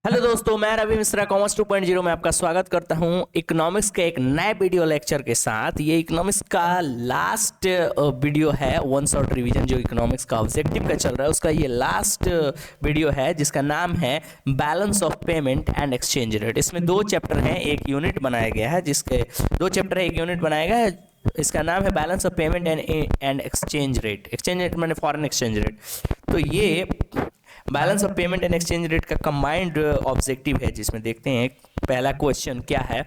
Hello दोस्तों, मैं Ravi Mishra commerce 2.0 में आपका स्वागत करता हूं इकोनॉमिक्स के एक नए वीडियो लेक्चर के साथ। ये इकोनॉमिक्स का लास्ट वीडियो है। वन शॉट रिवीजन जो इकोनॉमिक्स का ऑब्जेक्टिव का चल रहा है उसका ये लास्ट वीडियो है, जिसका नाम है balance of payment and exchange rate. इसमें दो चैप्टर हैं, एक यूनिट बनाया गया है, जिसके दो चैप्टर है, एक यूनिट बनाया गया है। इसका नाम है balance of payment and exchange rate. Exchange rate माने फॉरेन एक्सचेंज रेट। तो ये balance of payment and exchange rate का कंबाइंड ऑब्जेक्टिव है, जिसमें देखते हैं पहला क्वेश्चन क्या है।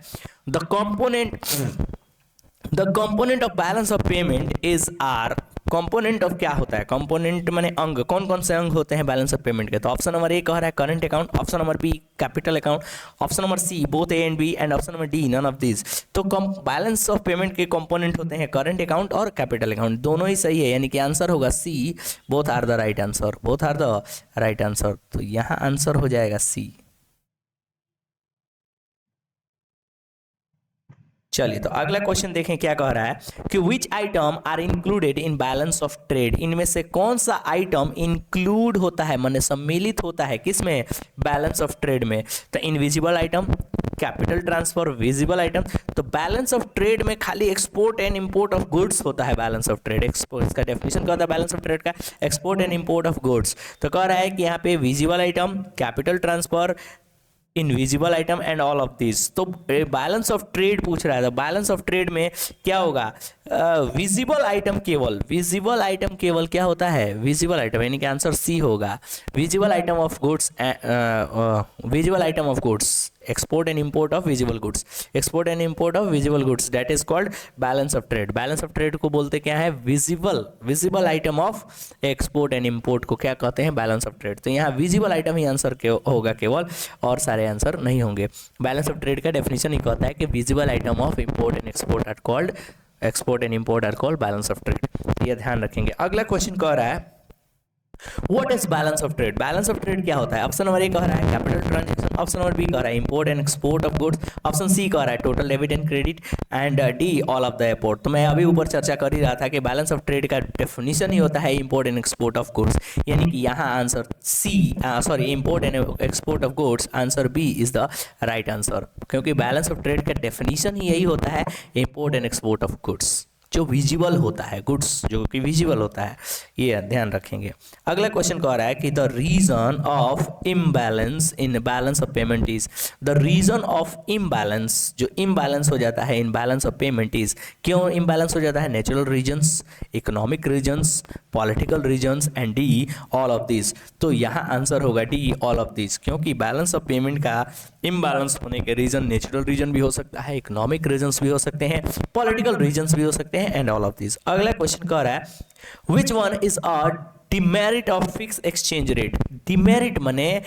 The component of balance of payment is are. Component of क्या होता है? कंपोनेंट माने अंग। कौन कौन से अंग होते हैं बैलेंस ऑफ पेमेंट के? तो ऑप्शन नंबर ए कह रहा है current account, option number B capital account, option number C both A and B, and option number D none of this. तो बैलेंस ऑफ पेमेंट के कंपोनेंट होते हैं current account और कैपिटल अकाउंट। दोनों ही सही है, यानी कि आंसर होगा C, both are the right answer. Both are the right answer. तो यहाँ आंसर हो जाएगा सी। चलिए, तो अगला क्वेश्चन देखें क्या कह रहा है कि which item are included in balance of trade. इनमें से कौन सा आइटम इंक्लूड होता है, माने सम्मिलित होता है किसमें? बैलेंस ऑफ ट्रेड में। तो invisible item, capital transfer, visible item. तो बैलेंस ऑफ ट्रेड में खाली export and import of goods होता है। बैलेंस ऑफ ट्रेड एक्सपोर्ट, इसका डेफिनेशन क्या होता है बैलेंस ऑफ ट्रेड का? Export and import of goods. तो कह रहा है कि यहाँ पे visible item, capital transfer, invisible item and all of this. तो बैलेंस ऑफ ट्रेड पूछ रहा है, तो बैलेंस ऑफ ट्रेड में क्या होगा? विजिबल आइटम केवल, विजिबल आइटम केवल क्या होता है? विजिबल आइटम, यानी कि आंसर सी होगा। Visible item of goods, visible item of goods, export and import of visible goods, export and import of visible goods, that is called balance of trade. Balance of trade को बोलते क्या है? Visible, visible item of export and import को क्या कहते हैं? Balance of trade. तो यहाँ विजिबल आइटम ही आंसर होगा केवल, और सारे आंसर नहीं होंगे। बैलेंस ऑफ ट्रेड का डेफिनेशन ही कहता है कि visible item of import and export are called, export and import are called balance of trade. ये ध्यान रखेंगे। अगला क्वेश्चन कह रहा है What is balance of trade? Balance of trade क्या होता है? ऑप्शन नंबर ए कह रहा है capital transaction, option number B कह रहा है import and export of goods, option C कह रहा है total debit and credit, and D all of the export. तो मैं अभी ऊपर चर्चा कर ही रहा था कि बैलेंस ऑफ ट्रेड का डेफिनेशन ही होता है import and export of goods, यानी कि यहाँ answer C, sorry import and export of goods, answer B is the right answer, क्योंकि बैलेंस ऑफ ट्रेड का डेफिनेशन ही यही होता है import and export of goods, जो विजिबल होता है, गुड्स जो कि विजिबल होता है। ये ध्यान रखेंगे। अगला क्वेश्चन कह रहा है कि the reason of imbalance in balance of payment is. The reason of imbalance, जो इम्बैलेंस हो जाता है in balance of payment is, क्यों इम्बैलेंस हो जाता है? Natural reasons, economic reasons, political reasons, and D all of this. तो यहाँ आंसर होगा डी ऑल ऑफ दिस, क्योंकि बैलेंस ऑफ पेमेंट का इम्बैलेंस होने के रीजन नेचुरल रीजन भी हो सकता है, इकोनॉमिक रीजन्स भी हो सकते हैं, पॉलिटिकल रीजन्स भी हो सकते हैं, एंड ऑल ऑफ दिस। अगला क्वेश्चन कह रहा है which one is a demerit of fix exchange rate. Demerit माने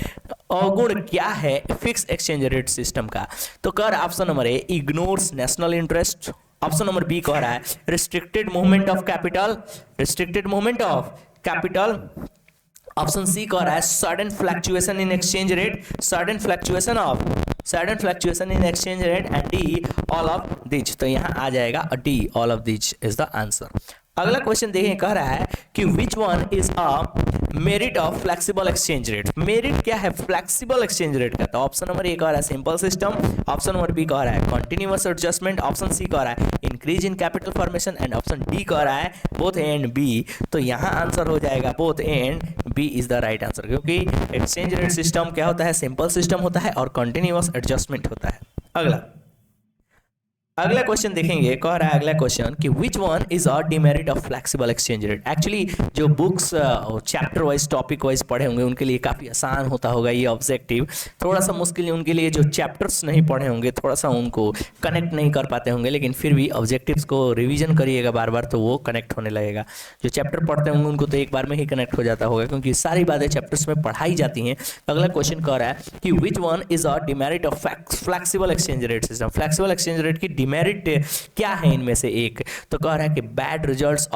अवगुण क्या है फिक्स एक्सचेंज रेट सिस्टम का? तो कह रहा है option number A ignores national interest, option number B कह रहा है restricted movement of capital, restricted movement of capital, option C कह रहा है sudden fluctuation in exchange rate, sudden fluctuation in exchange rate, and D all of this. तो यहाँ आ जाएगा D all of this is the answer. अगला question देखें, कह रहा है कि which one is a merit of flexible exchange rate. Merit क्या है फ्लेक्सिबल एक्सचेंज रेट का? तो ऑप्शन नंबर ए कह रहा है simple system, option number B कह रहा है कंटिन्यूअस एडजस्टमेंट, ऑप्शन सी कह रहा है increase in capital formation, and option D कह रहा है बोथ ए एंड बी। तो यहाँ आंसर हो जाएगा both A and B is the right answer, क्योंकि एक्सचेंज रेट सिस्टम क्या होता है? सिंपल सिस्टम होता है और कंटिन्यूअस एडजस्टमेंट होता है। अगला क्वेश्चन देखेंगे, कह रहा है अगला क्वेश्चन कि which one is a demerit of flexible exchange rate. Actually जो books chapter wise topic wise पढ़े होंगे उनके लिए काफ़ी आसान होता होगा ये ऑब्जेक्टिव, थोड़ा सा मुश्किल उनके लिए जो चैप्टर्स नहीं पढ़े होंगे, थोड़ा सा उनको कनेक्ट नहीं कर पाते होंगे, लेकिन फिर भी ऑब्जेक्टिव्स को रिविजन करिएगा बार बार तो वो कनेक्ट होने लगेगा। जो चैप्टर पढ़ते होंगे उनको तो एक बार में ही कनेक्ट हो जाता होगा, क्योंकि सारी बातें चैप्टर्स में पढ़ाई जाती हैं। अगला क्वेश्चन कह रहा है कि which one is a demerit of flexible exchange rate system. Flexible exchange rate की डिमेरिट क्या है इनमें से एक? तो कह रहा है कि bad results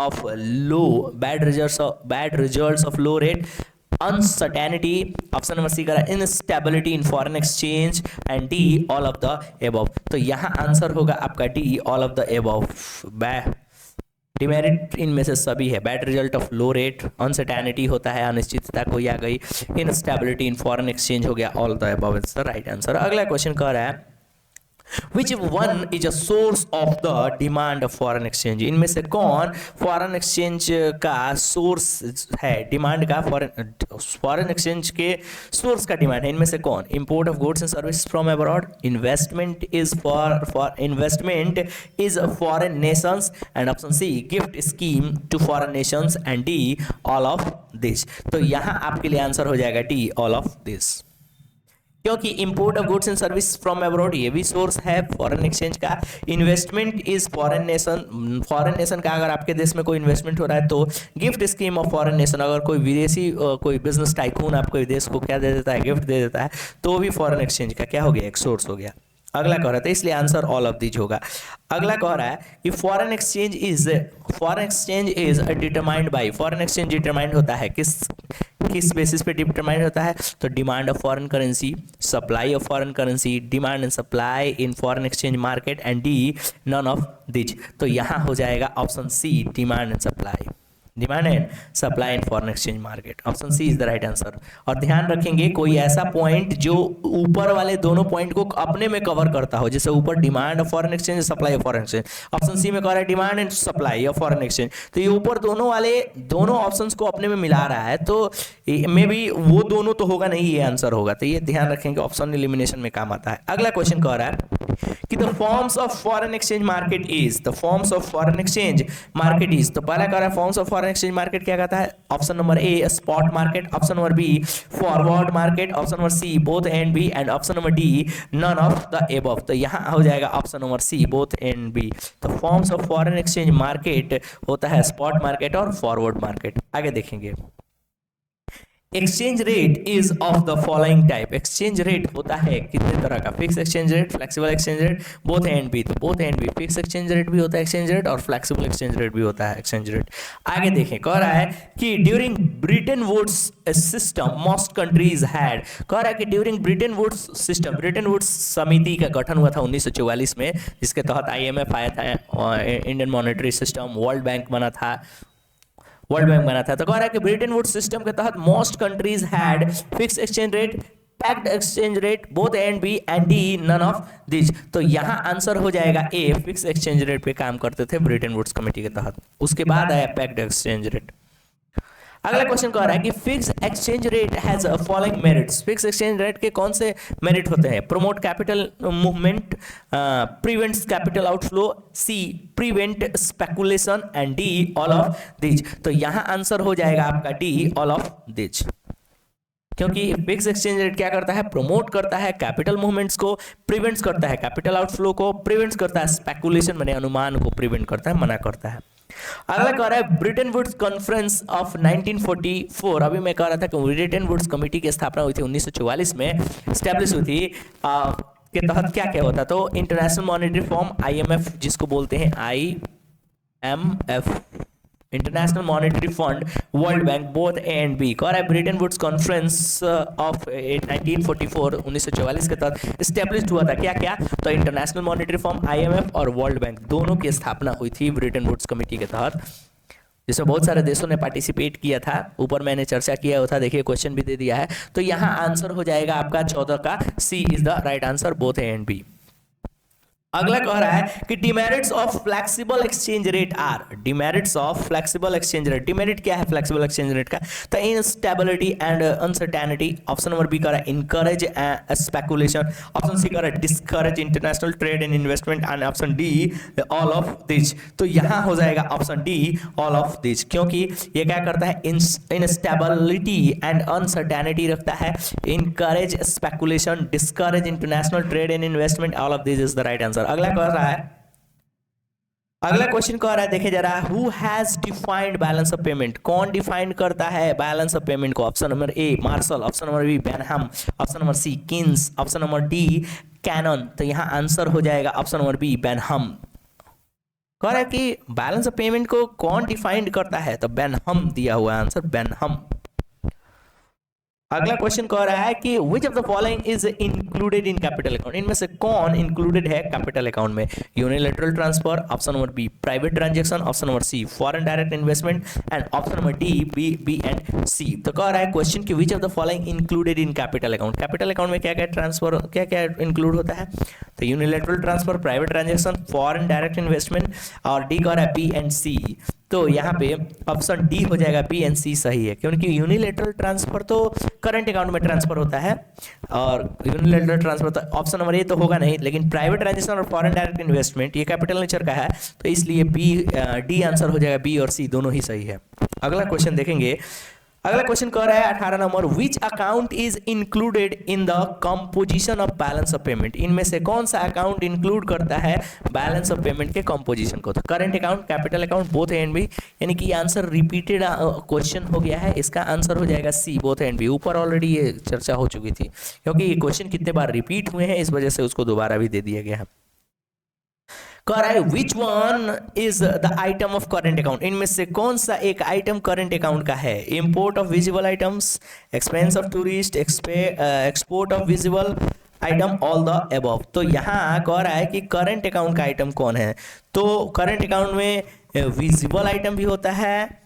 of low rate, uncertainty, option number C कह रहा है instability in foreign exchange, and D all of the above. तो यहाँ आंसर होगा आपका D all of the above. Demerit इनमें से सभी है। Bad result of low rate, uncertainty होता है, अनिश्चितता कोई आ गई, इनस्टेबिलिटी इन फॉरेन एक्सचेंज हो गया। All the above is the right answer. अगला क्वेश्चन कह रहा है which one is a source of the demand of foreign exchange. इनमें से कौन फॉरेन एक्सचेंज का सोर्स है, डिमांड का, फॉरेन एक्सचेंज के सोर्स का डिमांड है। इनमें से कौन? Import of goods and service from abroad, investment is foreign nations, and option C gift scheme to foreign nations, and D all of this. तो यहां आपके लिए आंसर हो जाएगा डी ऑल ऑफ दिस, क्योंकि import of goods and service from abroad ये भी source है फॉरेन एक्सचेंज का। इन्वेस्टमेंट इज फॉरेन नेशन का, अगर आपके देश में कोई इन्वेस्टमेंट हो रहा है तो gift scheme of foreign nation, अगर कोई विदेशी कोई बिजनेस टाइकून आपको देश को क्या दे देता है, गिफ्ट दे देता है, तो भी फॉरेन एक्सचेंज का क्या हो गया, एक सोर्स हो गया। अगला कह रहा था, इसलिए आंसर ऑल ऑफ दीज होगा। अगला कह रहा है कि foreign exchange is determined by, foreign exchange determined होता है किस बेसिस पे डिटरमाइंड होता है? तो demand of foreign currency, supply of foreign currency, demand and supply in foreign exchange market, and D none of this. तो यहाँ हो जाएगा option C demand and supply, demand and supply in foreign exchange market. Option C is the right answer. और ध्यान रखेंगे कोई ऐसा point जो ऊपर वाले दोनों पॉइंट को अपने में कवर करता हो, जैसे ऊपर demand of foreign exchange, supply of foreign exchange, option C में कह रहा है demand and supply of foreign exchange, तो ये ऊपर दोनों वाले दोनों ऑप्शंस को अपने में मिला रहा है, तो मे बी वो दोनों तो होगा नहीं, ये आंसर होगा। तो ये ध्यान रखेंगे, ऑप्शन एलिमिनेशन में काम आता है। अगला क्वेश्चन कह रहा है कि the forms of foreign exchange market is, the forms of foreign exchange market is. तो पहला कह रहा है forms of foreign exchange market क्या कहता है? Option number A spot market, option number B forward market, option number C both and B, and option number D none of the above. तो यहां हो जाएगा option number C both and B. तो forms of foreign exchange market होता है spot market और forward market. आगे देखेंगे, exchange rate is of the following type. Exchange rate होता है कितने तरह का? Fix exchange rate, flexible exchange rate, both and B. तो both and B, fix exchange rate भी होता है एक्सचेंज रेट, और फ्लेक्सिबल एक्सचेंज रेट भी होता है एक्सचेंज रेट। आगे देखें, कह रहा है कि during Bretton Woods system most countries had, कह रहा है कि during Bretton Woods system, Bretton Woods समिति का गठन हुआ था 1944 में, जिसके तहत IMF आया था, Indian monetary system, world bank बना था, तो कह रहा है कि ब्रिटेन वुड्स सिस्टम के तहत most countries had fix exchange rate, pegged exchange rate, both and B, and D none of this. तो यहां आंसर हो जाएगा ए, फिक्स एक्सचेंज रेट पे काम करते थे ब्रिटेन वुड्स कमेटी के तहत। उसके बाद आया पैक्ड एक्सचेंज रेट। अगला क्वेश्चन कह रहा है कि fix exchange rate has following merits. Fix exchange rate के कौन से मेरिट होते हैं? Promote capital movement, prevents capital outflow, C prevent speculation, and D all of this. तो यहां आंसर हो जाएगा आपका डी ऑल ऑफ दिस, क्योंकि फिक्स एक्सचेंज रेट क्या करता है? प्रमोट करता है कैपिटल मूवमेंट्स को, प्रिवेंट्स करता है कैपिटल आउटफ्लो को, प्रिवेंट्स करता है स्पेकुलेशन माने अनुमान को प्रिवेंट करता है, मना करता है। अगला कह रहा है ब्रिटेन वुड्स कॉन्फ्रेंस ऑफ 1944। अभी मैं कह रहा था कि ब्रिटेन वुड्स कमेटी की स्थापना हुई थी 1944 में, स्टैब्लिश हुई थी, के तहत क्या क्या होता? तो इंटरनेशनल मॉनेटरी फॉर्म IMF, जिसको बोलते हैं IMF, international monetary fund, world bank, both A and B. कह रहा है ब्रिटेन वुड्स कॉन्फ्रेंस ऑफ 1944 1944 के तहत स्टैब्लिश्ड हुआ था क्या क्या? तो इंटरनेशनल मॉनेटरी फंड, IMF और वर्ल्ड बैंक दोनों की स्थापना हुई थी ब्रिटेन वुड्स कमेटी के तहत, जिसमें बहुत सारे देशों ने पार्टिसिपेट किया था। ऊपर मैंने चर्चा किया हुआ था, देखिए क्वेश्चन भी दे दिया है। तो यहाँ आंसर हो जाएगा आपका 14 का C is the right answer, both A and B. अगला कह रहा है कि demerits of flexible exchange rate are, demerits of flexible exchange rate. Demerit क्या है फ्लेक्सिबल एक्सचेंज रेट का? तो instability and uncertainty. Option number B कह रहा है इनकरेज स्पेकुलेशन, ऑप्शन सी कह रहा है discourage international trade and investment, and option D all of this. तो यहां हो जाएगा option D all of this, क्योंकि ये क्या करता है? इनस्टेबिलिटी एंड अनसर्टेनिटी रखता है, encourage speculation, discourage international trade and investment, all of this is the right answer. अगला कह रहा है, अगला क्वेश्चन कह रहा है, देखे जरा, who has defined balance of payment. कौन डिफाइंड करता है बैलेंस ऑफ पेमेंट को? Option number A Marshall, option number B Benham, option number C Keynes, option number D Cannan. तो यहां आंसर हो जाएगा ऑप्शन नंबर बी बेनहम। कह रहा है कि बैलेंस ऑफ पेमेंट को कौन डिफाइंड करता है? तो बेनहम दिया हुआ आंसर, बेनहम। अगला क्वेश्चन कह रहा है कि which of the following is included in capital account, इनमें से कौन इंक्लूडेड है कैपिटल अकाउंट में? Unilateral transfer, option number B private transaction, option number C foreign direct investment and option number D B and C. तो कह रहा है question कि which of the following included in capital account, capital account में क्या क्या transfer क्या क्या इंक्लूड होता है? तो unilateral transfer, private transaction, foreign direct investment और डी कह रहा है बी एंड सी। तो यहाँ पे ऑप्शन डी हो जाएगा, बी एंड सी सही है, क्योंकि यूनिलैटरल ट्रांसफर तो करंट अकाउंट में ट्रांसफर होता है और यूनिलैटरल ट्रांसफर तो ऑप्शन नंबर ए तो होगा नहीं, लेकिन प्राइवेट ट्रांजैक्शन और फॉरेन डायरेक्ट इन्वेस्टमेंट ये कैपिटल नेचर का है, तो इसलिए बी डी आंसर हो जाएगा, बी और सी दोनों ही सही है। अगला क्वेश्चन देखेंगे। अगला क्वेश्चन कह रहा है 18 number, which account is included in the composition of balance of payment, इनमें से कौन सा अकाउंट इंक्लूड करता है बैलेंस ऑफ पेमेंट के कंपोजिशन को? तो current account, capital account, both and B, यानी कि आंसर रिपीटेड क्वेश्चन हो गया है, इसका आंसर हो जाएगा सी बोथ एंड बी। ऊपर ऑलरेडी ये चर्चा हो चुकी थी, क्योंकि ये क्वेश्चन कितने बार रिपीट हुए हैं इस वजह से उसको दोबारा भी दे दिया गया है। कह रहा है which one is the item of current account, इनमें से कौन सा एक आइटम करंट अकाउंट का है? Import of visible items, expense of tourist, export of visible item, all the above. तो यहाँ कह रहा है कि करंट अकाउंट का आइटम कौन है? तो करंट अकाउंट में विजिबल आइटम भी होता है,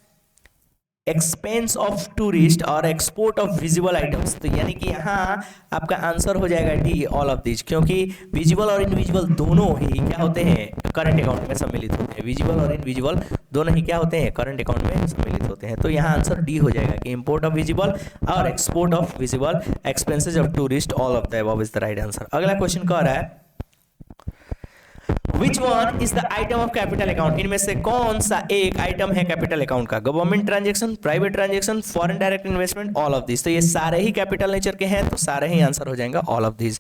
एक्सपेंस ऑफ टूरिस्ट और एक्सपोर्ट ऑफ विजिबल आइटम्स। तो यानी कि यहाँ आपका आंसर हो जाएगा डी ऑल ऑफ दिस, क्योंकि विजिबल और इनविजिबल दोनों ही क्या होते हैं करंट अकाउंट में सम्मिलित होते हैं। विजिबल और इनविजिबल दोनों ही क्या होते हैं करंट अकाउंट में सम्मिलित होते हैं। तो यहाँ आंसर डी हो जाएगा कि इंपोर्ट ऑफ विजिबल और export of visible, expenses of tourist, all of the above is the right answer. अगला क्वेश्चन कह रहा है Which one is the item of capital account, इनमें से कौन सा एक आइटम है कैपिटल अकाउंट का? Government transaction, private transaction, foreign direct investment, all of this. तो ये सारे ही कैपिटल नेचर के हैं, तो सारे ही आंसर हो जाएगा ऑल ऑफ दिस,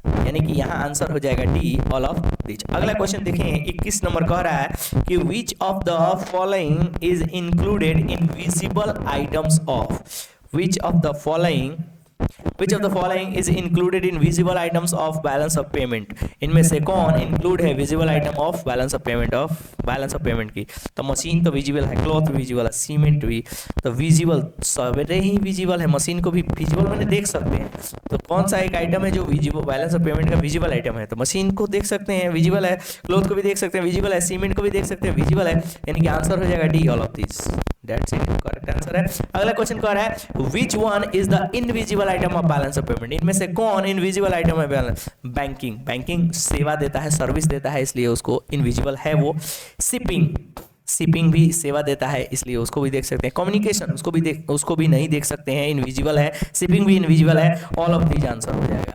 यानी कि यहाँ आंसर हो जाएगा डी ऑल ऑफ दिस। अगला क्वेश्चन देखें 21 नंबर कह रहा है कि which of the following is included in visible items of, which of the following is included in visible items of balance of payment, इनमें से कौन इंक्लूड है visible item of balance of payment की? तो मशीन तो visible है, cloth भी visible है, सीमेंट भी, तो विजिबल सारे ही विजिबल है, मशीन को भी विजिबल मैंने देख सकते हैं। तो कौन सा एक आइटम है जो विजिबल बैलेंस ऑफ पेमेंट का विजिबल आइटम है? तो मशीन को देख सकते हैं विजिबल है, क्लॉथ को भी देख सकते हैं विजिबल है, सीमेंट को भी देख सकते हैं विजिबल है, यानी कि आंसर हो जाएगा D all of this. That's it, correct answer है। अगला क्वेश्चन कह रहा है which one is the invisible item of balance of payment, इनमें से कौन इनविजिबल आइटम है? बैंकिंग सेवा देता है, सर्विस देता है, इसलिए उसको इनविजिबल है वो। शिपिंग भी सेवा देता है, इसलिए उसको भी देख सकते हैं। कम्युनिकेशन उसको भी नहीं देख सकते हैं, इनविजिबल है। शिपिंग भी इनविजिबल है, ऑल ऑफ दीज आंसर हो जाएगा।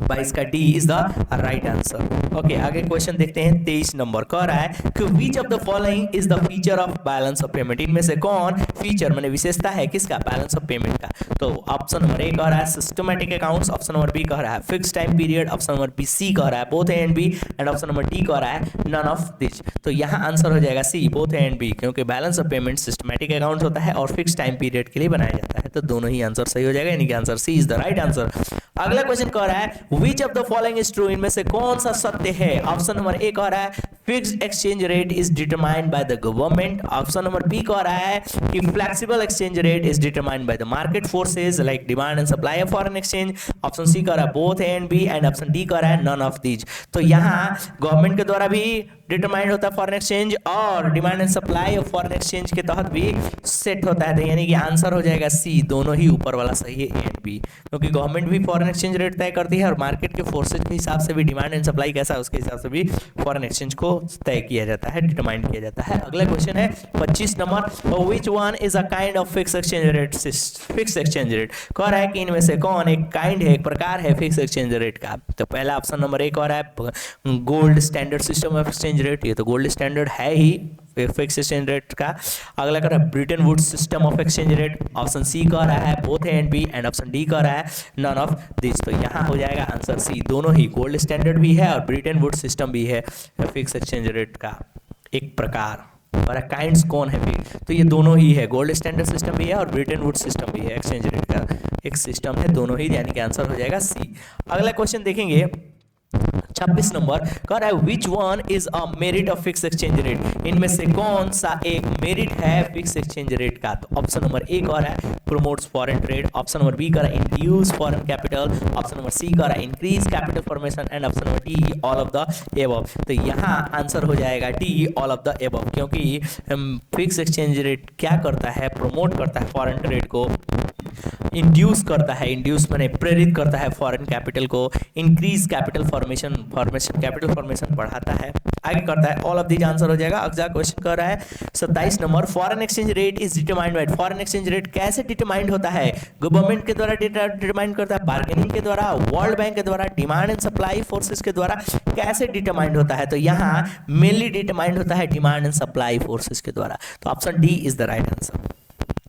22 का D is the right answer. Okay, आगे क्वेश्चन देखते हैं 23 नंबर कह रहा है कि which of the following is the feature of balance of payment, इनमें से कौन फीचर माने विशेषता है किसका? बैलेंस ऑफ पेमेंट का। तो ऑप्शन नंबर ए कह रहा है systematic accounts, option number B कह रहा है fix time period, option number B C कह रहा है both A and B, and option number D कह रहा है नन ऑफ दिस। तो यहाँ आंसर हो जाएगा सी बोथ ए एंड बी, क्योंकि balance of payment systematic account होता है और फिक्स टाइम पीरियड के लिए बनाया जाता है, तो दोनों ही आंसर सही हो जाएगा, यानी कि answer C is the right answer. अगला क्वेश्चन कह रहा है which of the following is true, इनमें से कौन सा सत्य है? ऑप्शन नंबर ए कह रहा है fixed exchange rate is determined by the government, option number B कह रहा है कि flexible exchange rate is determined by the market forces like demand and supply of foreign exchange, option C कह रहा है both A and B, and option D कह रहा है नन ऑफ दीज। तो यहाँ गवर्नमेंट के द्वारा भी डिटरमाइंड होता है फॉरेन एक्सचेंज और demand and supply of foreign exchange के तहत भी सेट होता है, तो यानी कि आंसर हो जाएगा सी, दोनों ही ऊपर वाला सही है, ए एंड बी, क्योंकि गवर्नमेंट भी फॉरेन एक्सचेंज रेट तय करती है और मार्केट के फोर्सेज के हिसाब से भी डिमांड एंड सप्लाई कैसा है उसके हिसाब से भी फॉरेन एक्सचेंज को तय किया जाता है, डिटरमाइन किया जाता है। अगला क्वेश्चन है 25 number, which one is a kind of fix exchange rate? Fix exchange rate कह रहा है कि इनमें से कौन एक काइंड है, एक प्रकार है फिक्स एक्सचेंज रेट का? तो पहला ऑप्शन नंबर ए कह रहा है gold standard system of exchange rate, ये तो गोल्ड स्टैंडर्ड है ही फिक्स एक्सचेंज रेट का। अगला कह रहा है Bretton Woods system of exchange rate, option C कह रहा है both A and B, and option D कह रहा है नन ऑफ दिस। तो यहाँ हो जाएगा आंसर सी, दोनों ही गोल्ड स्टैंडर्ड भी है और ब्रिटेन वुड्स सिस्टम भी है फिक्स एक्सचेंज रेट का एक प्रकार। और काइंड्स कौन है फिर? तो ये दोनों ही है, गोल्ड स्टैंडर्ड सिस्टम भी है और ब्रिटेन वुड्स सिस्टम भी है, एक्सचेंज रेट का एक सिस्टम है, दोनों ही, यानी कि आंसर हो जाएगा सी। अगला क्वेश्चन देखेंगे 26 नंबर कह रहा है which one is a merit of fix exchange rate, इनमें से कौन सा एक मेरिट है फिक्स एक्सचेंज रेट का। तो ऑप्शन नंबर ए कह रहा है promotes foreign trade, option number B कह रहा है induce foreign capital, option number C कह रहा है increase capital formation and option number D all of the above. तो यहाँ आंसर हो जाएगा D all of the above, क्योंकि फिक्स एक्सचेंज रेट क्या करता है, प्रमोट करता है फॉरेन ट्रेड को, इंड्यूस करता है, इंड्यूस माने प्रेरित करता है फॉरेन कैपिटल को, increase capital formation capital formation बढ़ाता है, आगे करता है। ऑल ऑफ दीज आंसर हो जाएगा। अगला क्वेश्चन कर रहा है 27 number foreign exchange rate is determined by, foreign exchange rate कैसे डिटरमाइंड होता है, गवर्नमेंट के द्वारा डिटरमाइंड करता है, बार्गेनिंग के द्वारा, वर्ल्ड बैंक के द्वारा, डिमांड एंड सप्लाई फोर्सेस के द्वारा, कैसे डिटरमाइंड होता है। तो यहाँ मेनली डिटरमाइंड होता है डिमांड एंड सप्लाई फोर्सेस के द्वारा। तो option D is the right answer.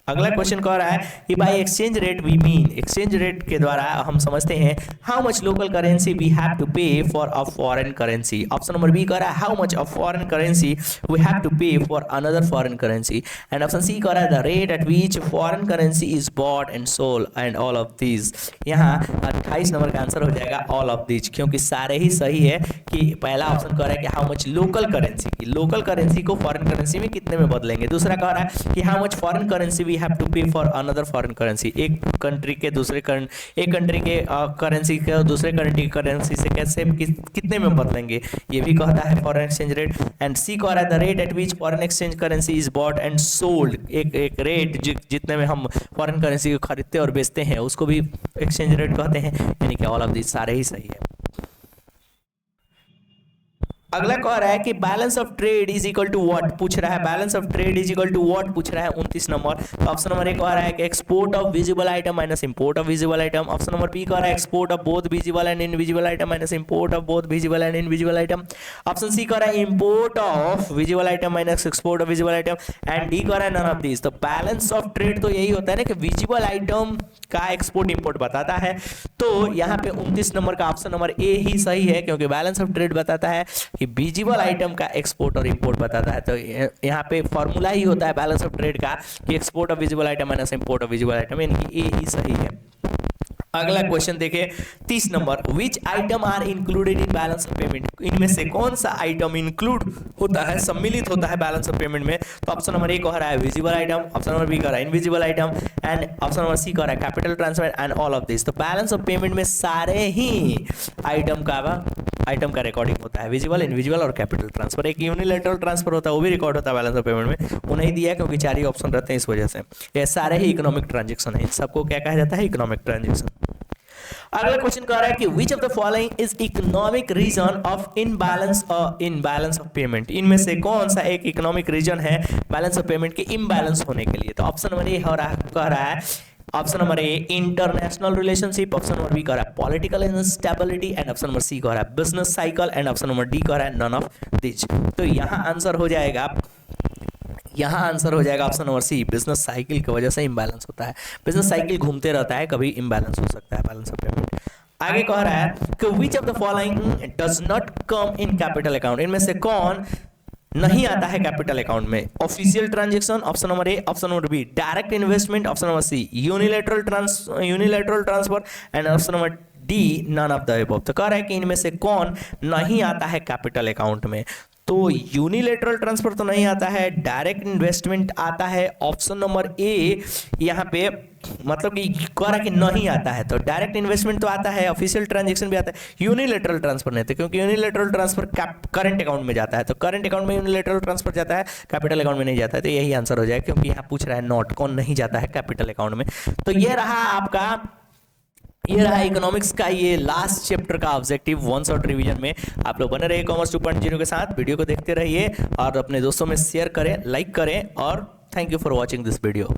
अगला क्वेश्चन कह रहा है कि by exchange rate we mean, exchange rate के द्वारा हम समझते हैं how much local currency we have to pay for a foreign currency. Option number B कह रहा है how much of foreign currency we have to pay for another foreign currency, and option C कह रहा है the rate at which foreign currency is bought and sold and all of these. यहाँ 28 number का answer हो जाएगा all of these, क्योंकि सारे ही सही है। कि पहला ऑप्शन कह रहा है कि हाउ मच लोकल करेंसी, की लोकल करेंसी को फॉरेन करेंसी में कितने में बदलेंगे। दूसरा कह रहा है कि how much foreign currency we have to pay for another foreign currency, एक कंट्री के दूसरे एक कंट्री के करेंसी के दूसरे कंट्री की करेंसी से कैसे कितने में बदलेंगे, ये भी कहता है फॉरेन एक्सचेंज रेट। एंड सी कह रहा है the rate at which foreign exchange currency is bought and sold, एक रेट जितने में हम फॉरेन करेंसी को खरीदते और बेचते हैं उसको भी एक्सचेंज रेट कहते हैं। यानी कि ऑल ऑफ दिस सारे ही सही है। अगला कह रहा है कि balance of trade is equal to what पूछ रहा है, balance of trade is equal to what पूछ रहा है 29 नंबर। तो ऑप्शन नंबर ए कह रहा है कि export of visible item minus import of visible item, option number B कह रहा है export of both visible and invisible item minus import of both visible and invisible item, option C कह रहा है import of visible item minus export of visible item, and D कह रहा है none of this. तो balance of trade तो यही होता है ना कि विजिबल आइटम का एक्सपोर्ट इंपोर्ट बताता है। तो यहाँ पे 29 नंबर का ऑप्शन नंबर ए ही सही है, क्योंकि बैलेंस ऑफ ट्रेड बताता है कि विजिबल आइटम का एक्सपोर्ट और इंपोर्ट बताता है। तो यहाँ पे फॉर्मूला ही होता है बैलेंस ऑफ ट्रेड का कि export of visible item minus import of visible item, यानी कि ए ही सही है। अगला क्वेश्चन देखिए 30 number which item are included in balance of payment, इनमें से कौन सा आइटम इंक्लूड होता है, सम्मिलित होता है बैलेंस ऑफ पेमेंट में। तो ऑप्शन नंबर ए कह रहा है visible item, option number B कह रहा है invisible item, and option number C कह रहा है capital transfer and all of this. तो बैलेंस ऑफ पेमेंट में सारे ही आइटम का रिकॉर्डिंग होता है, विजिबल, इनविजिबल और कैपिटल ट्रांसफर। एक यूनिलैटरल ट्रांसफर होता है वो भी रिकॉर्ड होता है बैलेंस ऑफ पेमेंट में, वो नहीं दिया क्योंकि 4 ही ऑप्शन रहते हैं इस वजह से। ये सारे ही इकोनॉमिक ट्रांजेक्शन है, सबको क्या कहा जाता है, इकोनॉमिक ट्रांजेक्शन। अगला क्वेश्चन कह रहा है कि which of the following is economic reason of imbalance of payment, इनमें से कौन सा एक इकोनॉमिक रीजन है बैलेंस ऑफ पेमेंट के इम्बैलेंस होने के लिए। तो ऑप्शन नंबर ए कह रहा है option number A international relationship, option number B कह रहा है political instability, and option number C कह रहा है business cycle, and option number D कह रहा है नन ऑफ दिस। तो यहाँ आंसर हो जाएगा option number C, business cycle की वजह से इम्बैलेंस होता है। बिजनेस साइकिल घूमते रहता है, कभी इम्बैलेंस हो सकता है बैलेंस ऑफ पेमेंट। आगे कह रहा है कि which of the following does not come in capital account, इनमें से कौन नहीं आता है कैपिटल अकाउंट में। Official transaction, option number A, option number B direct investment, option number C unilateral transfer, and option number D none of the above. तो कह रहा है कि इनमें से कौन नहीं आता है कैपिटल अकाउंट में। तो यूनिलैटरल ट्रांसफर तो नहीं आता है, डायरेक्ट इन्वेस्टमेंट आता है, ऑप्शन नंबर ए यहाँ पे मतलब कि कह रहा कि नहीं आता है। तो डायरेक्ट इन्वेस्टमेंट तो आता है, ऑफिशियल ट्रांजैक्शन भी आता है, यूनिलैटरल ट्रांसफर नहीं था, क्योंकि यूनिलैटरल ट्रांसफर करंट अकाउंट में जाता है। तो करंट अकाउंट में यूनिलैटरल ट्रांसफर जाता है, कैपिटल अकाउंट में नहीं जाता है। तो यही आंसर हो जाए, क्योंकि यहाँ पूछ रहा है नॉट, कौन नहीं जाता है कैपिटल अकाउंट में। तो ये रहा इकोनॉमिक्स का ये लास्ट चैप्टर का ऑब्जेक्टिव वन शॉट रिवीजन में। आप लोग बने रहिए कॉमर्स 2.0 के साथ, वीडियो को देखते रहिए और अपने दोस्तों में शेयर करें, लाइक करें, और thank you for watching this video.